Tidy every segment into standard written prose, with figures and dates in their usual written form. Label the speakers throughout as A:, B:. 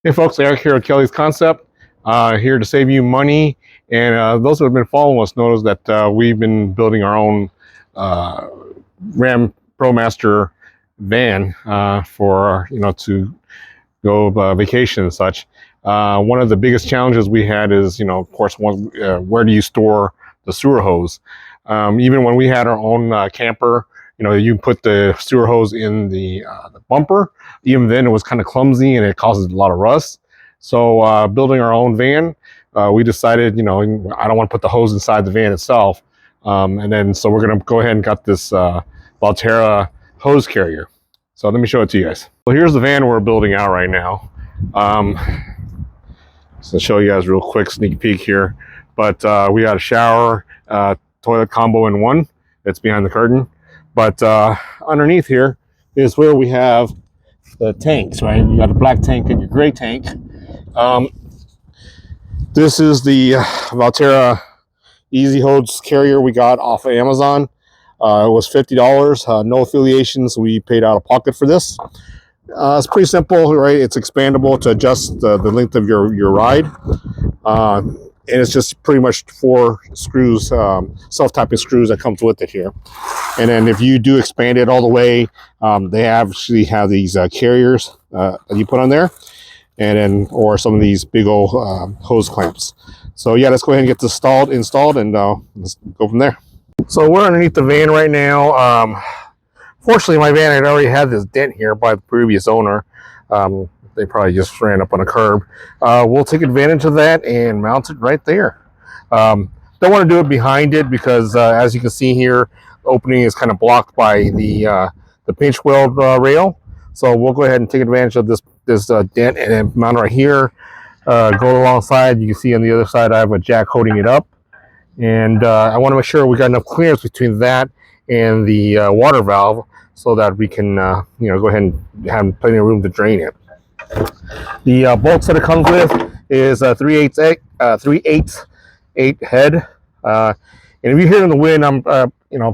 A: Hey folks, Eric here at Kelly's Concept, here to save you money. And those who have been following us notice that we've been building our own Ram Promaster van for to go vacation and such. One of the biggest challenges we had is, of course, where do you store the sewer hose? Even when we had our own camper, you put the sewer hose in the bumper. Even then, it was kind of clumsy and it causes a lot of rust. So building our own van, we decided, I don't want to put the hose inside the van itself. So we're going to go ahead and got this Valtera hose carrier. So let me show it to you guys. Well, here's the van we're building out right now. So I'll show you guys a real quick sneak peek here. But we got a shower, toilet combo in one. It's behind the curtain. But underneath here is where we have the tanks, right? You got a black tank and your gray tank. This is the Valtera Easy Hose carrier we got off of Amazon. It was $50. No affiliations. We paid out of pocket for this. It's pretty simple, right? It's expandable to adjust the length of your ride. And it's just pretty much 4 screws, self-tapping screws that comes with it here. And then if you do expand it all the way, they actually have these carriers that you put on there, and then or some of these big old hose clamps. So yeah, let's go ahead and get this installed, and let's go from there. So we're underneath the van right now. Fortunately, my van had already had this dent here by the previous owner. They probably just ran up on a curb. We'll take advantage of that and mount it right there. Don't want to do it behind it because, as you can see here, the opening is kind of blocked by the pinch weld rail. So we'll go ahead and take advantage of this dent and then mount it right here. Go alongside. You can see on the other side I have a jack holding it up, and I want to make sure we got enough clearance between that and the water valve so that we can go ahead and have plenty of room to drain it. The bolts that it comes with is a 3/8 head, and if you hear in the wind, I'm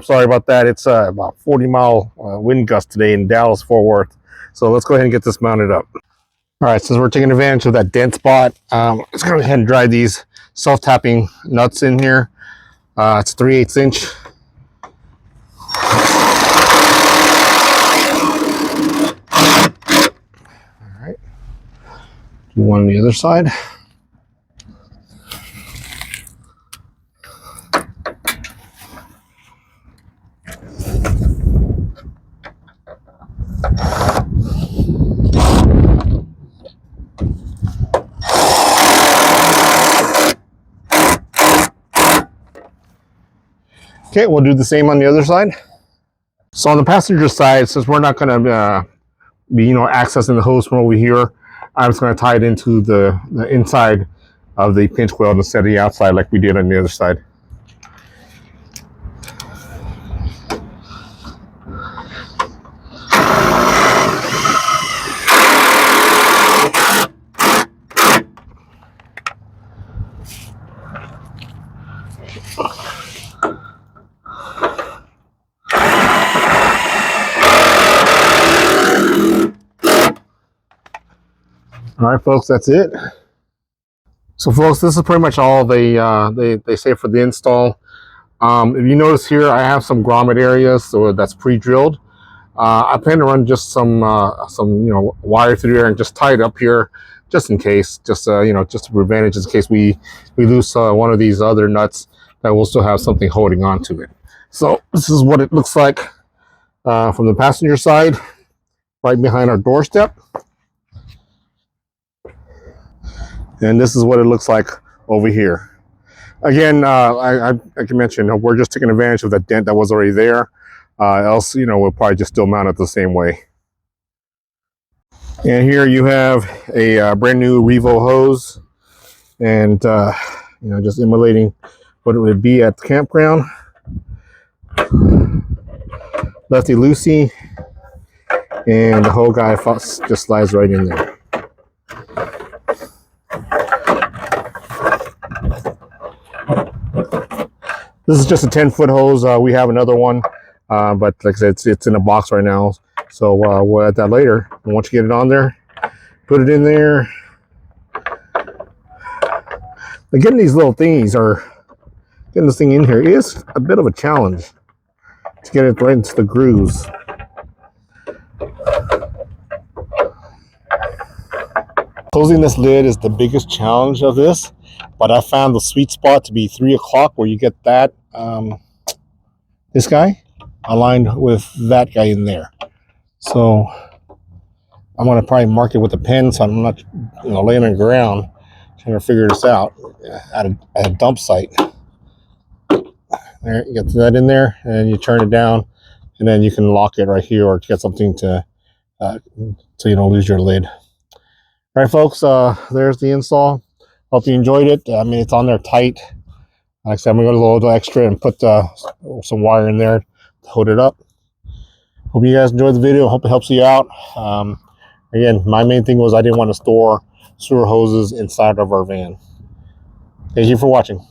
A: sorry about that. It's about 40-mile wind gust today in Dallas Fort Worth. So let's go ahead and get this mounted up. All right, since we're taking advantage of that dent spot, let's go ahead and drive these self-tapping nuts in here. It's 3/8 inch. Do one on the other side. Okay, we'll do the same on the other side. So on the passenger side, since we're not going to be accessing the hose from over here, I'm just going to tie it into the inside of the pinch weld instead of the outside like we did on the other side. All right, folks, that's it. So, folks, this is pretty much all they say for the install. If you notice here, I have some grommet areas, so that's pre-drilled. I plan to run just some wire through there and just tie it up here, just in case, just to prevent it, just in case we lose one of these other nuts, that we'll still have something holding on to it. So this is what it looks like from the passenger side, right behind our doorstep. And this is what it looks like over here. Again, I can mention, we're just taking advantage of that dent that was already there. Else, we'll probably just still mount it the same way. And here you have a brand new Revo hose, and just emulating what it would be at the campground. Lefty loosey, and the whole guy just slides right in there. This is just a 10-foot hose. We have another one, but like I said, it's in a box right now. So we'll add that later. And once you get it on there, put it in there, But getting these little thingies or getting this thing in here is a bit of a challenge to get it right into the grooves. Closing this lid is the biggest challenge of this, but I found the sweet spot to be 3 o'clock where you get that, this guy aligned with that guy in there. So I'm going to probably mark it with a pen so I'm not, laying on the ground trying to figure this out at a dump site. There, you get that in there, and you turn it down, and then you can lock it right here or get something to so you don't lose your lid. All right, folks, there's the install. Hope you enjoyed it. I mean, it's on there tight. Like I said, I'm going to go a little extra and put some wire in there to hold it up. Hope you guys enjoyed the video. Hope it helps you out. Again, my main thing was I didn't want to store sewer hoses inside of our van. Thank you for watching.